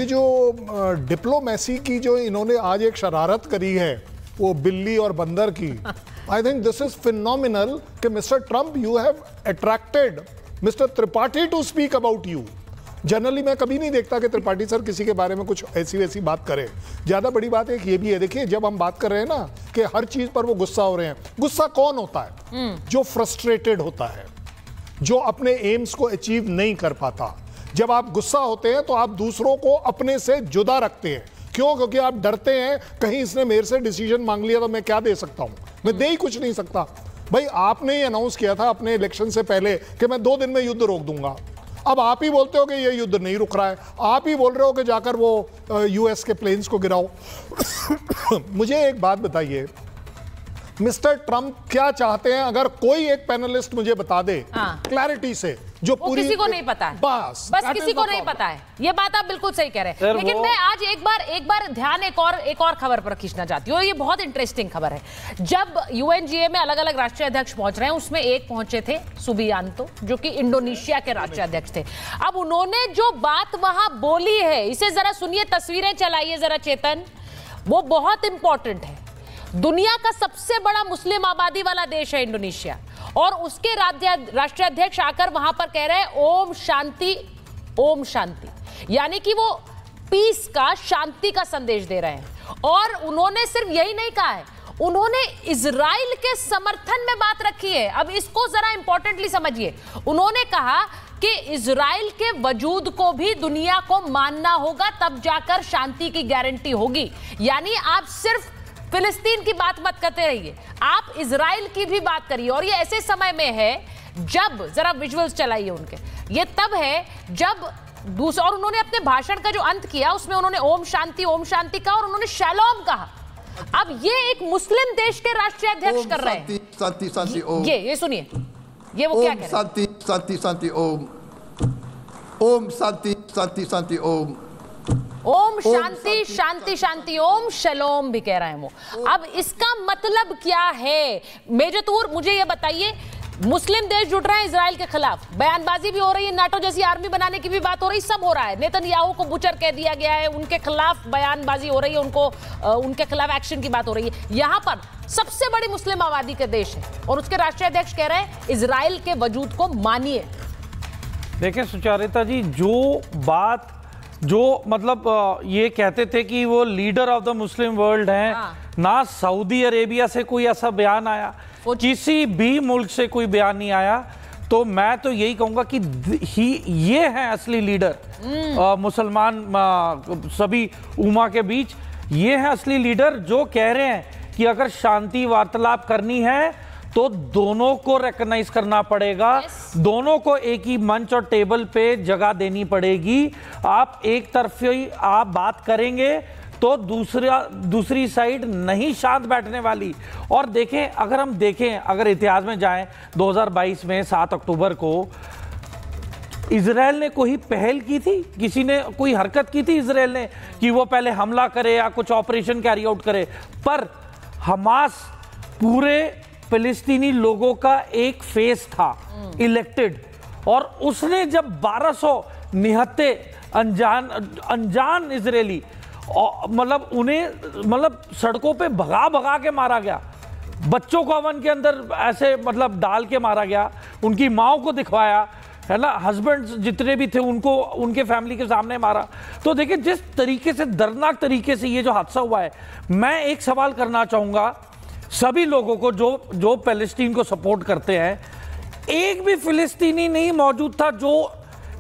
जो डिप्लोमेसी की जो इन्होंने आज एक शरारत करी है वो बिल्ली और बंदर की, I think this is phenomenal कि mister Trump you have attracted mister Tripathi to speak about you. Generally मैं कभी नहीं देखता कि त्रिपाठी सर किसी के बारे में कुछ ऐसी वैसी बात करें। ज्यादा बड़ी बात एक ये भी है, देखिए जब हम बात कर रहे हैं ना कि हर चीज पर वो गुस्सा हो रहे हैं, गुस्सा कौन होता है? जो फ्रस्ट्रेटेड होता है, जो अपने एम्स को अचीव नहीं कर पाता। जब आप गुस्सा होते हैं तो आप दूसरों को अपने से जुदा रखते हैं। क्यों? क्योंकि आप डरते हैं कहीं इसने मेरे से डिसीजन मांग लिया तो मैं क्या दे सकता हूं, मैं दे ही कुछ नहीं सकता। भाई आपने ही अनाउंस किया था अपने इलेक्शन से पहले कि मैं 2 दिन में युद्ध रोक दूंगा। अब आप ही बोलते हो कि ये युद्ध नहीं रुक रहा है, आप ही बोल रहे हो कि जाकर वो यूएस के प्लेन्स को गिराओ। मुझे एक बात बताइए, मिस्टर ट्रंप क्या चाहते हैं? अगर कोई एक पैनलिस्ट मुझे बता दे क्लैरिटी से, जो पूरी किसी को नहीं पता है, बस किसी को नहीं पता है। ये बात आप बिल्कुल सही कह रहे हैं। लेकिन मैं आज एक बार ध्यान एक और खबर पर खींचना चाहती हूँ। ये बहुत इंटरेस्टिंग खबर है। जब यूएनजीए में अलग अलग राष्ट्रीय अध्यक्ष पहुंच रहे हैं, उसमें एक पहुंचे थे सुबियांतो, जो कि इंडोनेशिया के राष्ट्रीय अध्यक्ष थे। अब उन्होंने जो बात वहां बोली है, इसे जरा सुनिए, तस्वीरें चलाइए जरा चेतन, वो बहुत इंपॉर्टेंट है। दुनिया का सबसे बड़ा मुस्लिम आबादी वाला देश है इंडोनेशिया, और उसके राष्ट्रीय अध्यक्ष आकर वहां पर कह रहे हैं ओम शांति, ओम शांति, यानी कि वो पीस का, शांति का संदेश दे रहे हैं। और उन्होंने सिर्फ यही नहीं कहा है, उन्होंने इजराइल के समर्थन में बात रखी है। अब इसको जरा इंपॉर्टेंटली समझिए। उन्होंने कहा कि इजराइल के वजूद को भी दुनिया को मानना होगा, तब जाकर शांति की गारंटी होगी। यानी आप सिर्फ फिलिस्तीन की बात मत करते रहिए, आप इजराइल की भी बात करिए। और ये ऐसे समय में है जब, जरा विजुअल्स चलाइए उनके, ये तब है जब दूसरा, और उन्होंने अपने भाषण का जो अंत किया उसमें उन्होंने ओम शांति कहा, और उन्होंने शैलोम कहा। अब ये एक मुस्लिम देश के राष्ट्रीय अध्यक्ष कर रहे हैं। शांति शांति ओम, ये सुनिए, ये वो क्या कह रहे हैं। शांति शांति शांति ओम, ओम शांति शांति शांति ओम, ओम शांति शांति शांति ओम शलोम भी कह रहे हैं वो। अब इसका मतलब क्या है? मेजर तूर मुझे ये बताइए, मुस्लिम देश जुट रहे हैं इजराइल के खिलाफ, बयानबाजी भी हो रही है, नाटो जैसी आर्मी बनाने की भी बात हो रही है, सब हो रहा है। नेतन्याहू को बुचर कह दिया गया है, उनके खिलाफ बयानबाजी हो रही है, उनके खिलाफ एक्शन की बात हो रही है। यहां पर सबसे बड़ी मुस्लिम आबादी के देश है और उसके राष्ट्रीय अध्यक्ष कह रहे हैं इजराइल के वजूद को मानिए। देखिए सुचारिता जी, जो मतलब ये कहते थे कि वो leader of the Muslim world हैं, ना सऊदी अरेबिया से कोई ऐसा बयान आया, किसी भी मुल्क से कोई बयान नहीं आया। तो मैं तो यही कहूंगा कि ये हैं असली लीडर मुसलमान सभी उम्मा के बीच। ये हैं असली लीडर जो कह रहे हैं कि अगर शांति वार्तालाप करनी है तो दोनों को रिकॉग्नाइज करना पड़ेगा, दोनों को एक ही मंच और टेबल पे जगह देनी पड़ेगी। आप एक तरफी आप बात करेंगे तो दूसरी साइड नहीं शांत बैठने वाली। और देखें, अगर हम देखें, अगर इतिहास में जाएं, 2022 में 7 अक्टूबर को इजराइल ने कोई पहल की थी, किसी ने कोई हरकत की थी इजराइल ने कि वो पहले हमला करे या कुछ ऑपरेशन कैरी आउट करे? पर हमास पूरे फिलिस्तीनी लोगों का एक फेस था इलेक्टेड, और उसने जब 1200 निहत्ते अनजान इजरायली, मतलब उन्हें मतलब सड़कों पे भगा भगा के मारा गया, बच्चों को ओवन के अंदर ऐसे मतलब डाल के मारा गया, उनकी माओ को दिखवाया है ना, हस्बैंड जितने भी थे उनको उनके फैमिली के सामने मारा। तो देखिए जिस तरीके से, दर्दनाक तरीके से ये जो हादसा हुआ है, मैं एक सवाल करना चाहूंगा सभी लोगों को जो पैलेस्टीन को सपोर्ट करते हैं। एक भी फिलिस्तीनी नहीं मौजूद था जो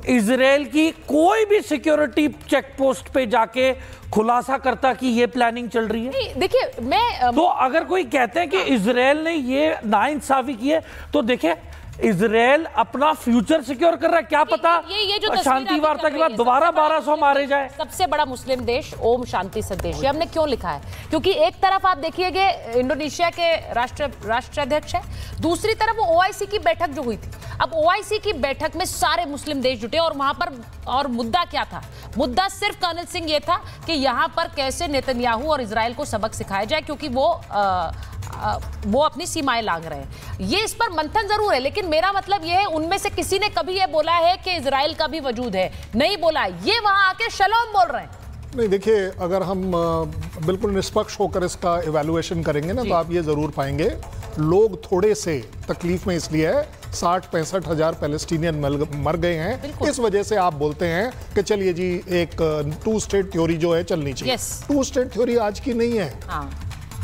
इजराइल की कोई भी सिक्योरिटी चेक पोस्ट पे जाके खुलासा करता कि ये प्लानिंग चल रही है। देखिए मैं तो अगर कोई कहते हैं कि इजराइल ने ये नाइंसाफी की है, तो देखिए इजराइल अपना फ्यूचर सिक्योर कर रहा है। क्या पता ये जो शांति वार्ता के बाद दोबारा 1200 मारे जाए। सबसे बड़ा मुस्लिम देश ओम शांति संदेश, ये हमने क्यों लिखा है? क्योंकि एक तरफ आप देखिएगा इंडोनेशिया के राष्ट्राध्यक्ष है, दूसरी तरफ वो ओआईसी की बैठक जो हुई थी। अब ओआईसी की बैठक में सारे मुस्लिम देश जुटे और वहां पर, और मुद्दा क्या था? मुद्दा सिर्फ कर्नल सिंह ये था कि यहां पर कैसे नेतन्याहू और इजराइल को सबक सिखाया जाए, क्योंकि वो वो अपनी सीमाएं लांघ रहे हैं। ये इस पर मंथन जरूर है, लेकिन मेरा मतलब ये है उनमें से किसी ने कभी ये बोला है कि इजराइल का भी वजूद है? नहीं बोला है। ये वहां आके शलोम बोल रहे हैं। नहीं, देखिए, अगर हम बिल्कुल निष्पक्ष होकर इसका इवैल्यूएशन करेंगे ना, तो आप ये जरूर पाएंगे लोग थोड़े से तकलीफ में इसलिए है, 60-65 हजार पैलेस्टीनियन मर गए हैं। इस वजह से आप बोलते हैं कि चलिए जी एक 2 स्टेट थ्योरी जो है चलनी चाहिए। 2 स्टेट थ्योरी आज की नहीं है।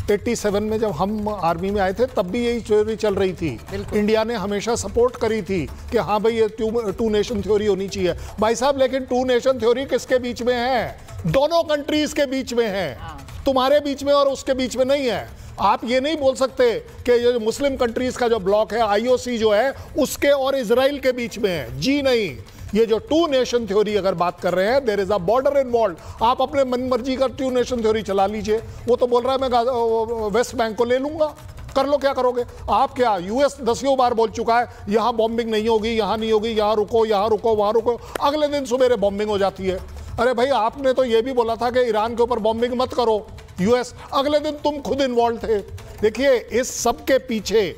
87 में जब हम आर्मी में आए थे तब भी यही थ्योरी चल रही थी। इंडिया ने हमेशा सपोर्ट करी थी कि हाँ भाई ये 2 नेशन थ्योरी होनी चाहिए। भाई साहब, लेकिन 2 नेशन थ्योरी किसके बीच में है? दोनों कंट्रीज के बीच में है, तुम्हारे बीच में और उसके बीच में नहीं है। आप ये नहीं बोल सकते कि ये मुस्लिम कंट्रीज का जो ब्लॉक है, आईओसी जो है, उसके और इजराइल के बीच में है। जी नहीं, ये जो 2 नेशन थ्योरी अगर बात कर रहे हैं, there is a border involve. आप अपने मन मर्जी का 2 नेशन थ्योरी चला लीजिए। वो तो बोल रहा है मैं वेस्ट बैंक को ले लूंगा, कर लो, क्या करोगे आप? क्या यूएस 10 बार बोल चुका है यहां बॉम्बिंग नहीं होगी, यहां नहीं होगी, यहां रुको, यहां रुको, वहां रुको। अगले दिन सुबह बॉम्बिंग हो जाती है। अरे भाई, आपने तो ये भी बोला था कि ईरान के ऊपर बॉम्बिंग मत करो यूएस, अगले दिन तुम खुद इन्वॉल्व थे। देखिए, इस सब के पीछे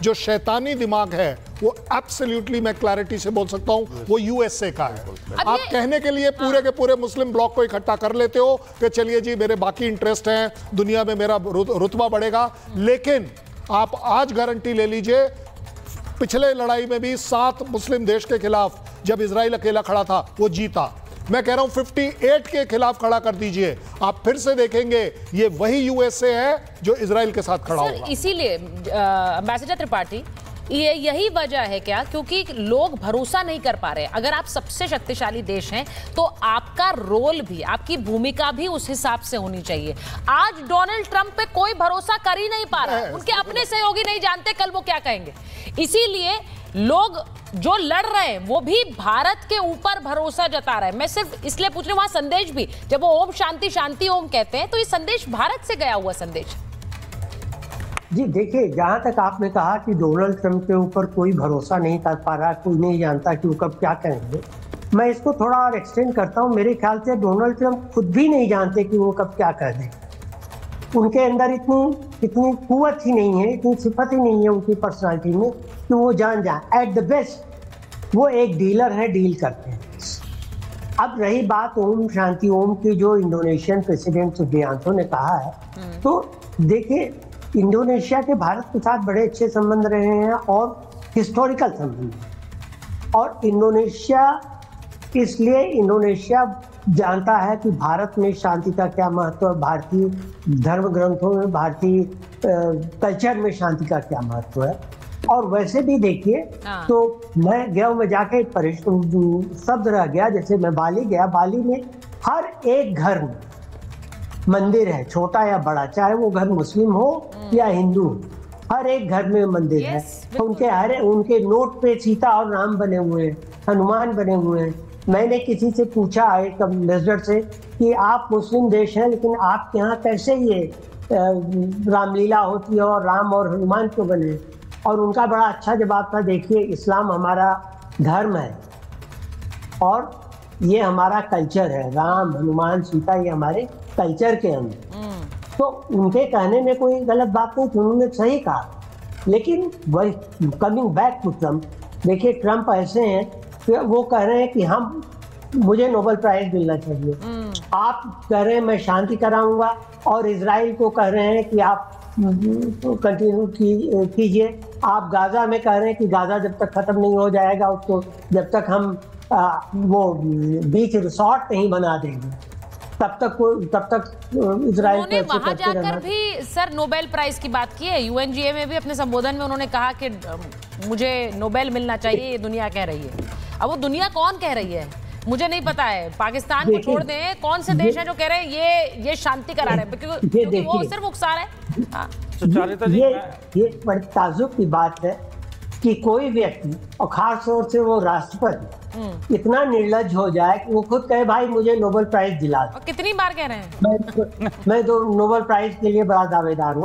जो शैतानी दिमाग है वो एब्सोल्युटली, मैं क्लैरिटी से बोल सकता हूं, वो यूएसए का है। आप कहने के लिए पूरे के पूरे मुस्लिम ब्लॉक को इकट्ठा कर लेते हो कि चलिए जी मेरे बाकी इंटरेस्ट हैं, दुनिया में मेरा रुतबा बढ़ेगा। लेकिन आप आज गारंटी ले लीजिए, पिछले लड़ाई में भी 7 मुस्लिम देश के खिलाफ जब इजराइल अकेला खड़ा था वो जीता। मैं कह रहा हूं 58 के खिलाफ खड़ा कर दीजिए, आप फिर से देखेंगे ये वही यूएसए है जो इजराइल के साथ खड़ा होगा। इसीलिए एम्बेसडर त्रिपाठी, ये यही वजह है क्या? क्योंकि लोग भरोसा नहीं कर पा रहे। अगर आप सबसे शक्तिशाली देश हैं तो आपका रोल भी, आपकी भूमिका भी उस हिसाब से होनी चाहिए। आज डोनाल्ड ट्रंप पे कोई भरोसा कर ही नहीं पा रहा। उनके अपने सहयोगी नहीं जानते कल वो क्या कहेंगे। इसीलिए लोग जो लड़ रहे हैं वो भी भारत के ऊपर भरोसा जता रहे हैं। मैं सिर्फ इसलिए पूछ रही हूं, वहां संदेश भी, जब वो ओम शांति शांति ओम कहते हैं, तो ये संदेश भारत से गया हुआ संदेश। जी देखिए, जहां तक आपने कहा कि डोनाल्ड ट्रंप के ऊपर कोई भरोसा नहीं कर पा रहा, कोई नहीं जानता कि वो कब क्या करेंगे, मैं इसको थोड़ा और एक्सटेंड करता हूं। मेरे ख्याल से डोनाल्ड ट्रंप खुद भी नहीं जानते कि वो कब क्या कर दें। उनके अंदर इतनी कुव्वत ही नहीं है, इतनी सिफत ही नहीं है उनकी पर्सनालिटी में कि वो जान जाए। एट द बेस्ट वो एक डीलर है, डील करते हैं। अब रही बात ओम शांति ओम की, जो इंडोनेशियन प्रेसिडेंट सुबियांतो ने कहा है, तो देखिए, इंडोनेशिया के भारत के साथ बड़े अच्छे संबंध रहे हैं और हिस्टोरिकल संबंध। और इंडोनेशिया जानता है कि भारत में शांति का क्या महत्व है, भारतीय धर्म ग्रंथों में, भारतीय कल्चर में शांति का क्या महत्व है। और वैसे भी देखिए, तो मैं गया, मैं जाके शब्द रह गया, जैसे मैं बाली गया, बाली में हर एक घर में मंदिर है, छोटा या बड़ा, चाहे वो घर मुस्लिम हो या हिंदू, हर एक घर में मंदिर है। तो उनके नोट पे सीता और राम बने हुए हैं, हनुमान बने हुए हैं। मैंने किसी से पूछा, एक एम्बेसडर से, कि आप मुस्लिम देश हैं लेकिन आपके यहाँ कैसे ये रामलीला होती है और राम और हनुमान क्यों बने? और उनका बड़ा अच्छा जवाब था, देखिए, इस्लाम हमारा धर्म है और ये हमारा कल्चर है, राम हनुमान सीता ये हमारे कल्चर के अंदर। तो उनके कहने में कोई गलत बात नहीं थी, उन्होंने सही कहा। लेकिन वही, कमिंग बैक टू ट्रम्प, देखिए ट्रम्प ऐसे हैं कि वो कह रहे हैं कि मुझे नोबेल प्राइज मिलना चाहिए। आप कह रहे हैं मैं शांति कराऊंगा, और इजराइल को कह रहे हैं कि आप कंटिन्यू कीजिए। आप गाजा में कह रहे हैं कि गाजा जब तक खत्म नहीं हो जाएगा, उसको जब तक हम वो बीच रिसोर्ट नहीं बना देंगे तब तक इजराइल उन्होंने वहां जाकर भी सर नोबेल प्राइज की बात की है। यूएनजीए में भी अपने संबोधन में उन्होंने कहा कि मुझे नोबेल मिलना चाहिए, ये दुनिया कह रही है। अब वो दुनिया कौन कह रही है मुझे नहीं पता है। पाकिस्तान को छोड़ दें, कौन से देश हैं जो कह रहे हैं ये शांति करा रहे हैं, क्योंकि वो सिर्फ उकसा रहे हैं। ये बड़ी ताज्जुब की बात है कि कोई व्यक्ति, और खास तौर से वो राष्ट्रपति, इतना निर्लज्ज हो जाए कि वो खुद कहे भाई मुझे नोबेल प्राइज दिला दो। कितनी बार कह रहे हैं? मैं तो नोबेल प्राइज के लिए बड़ा दावेदार हूँ।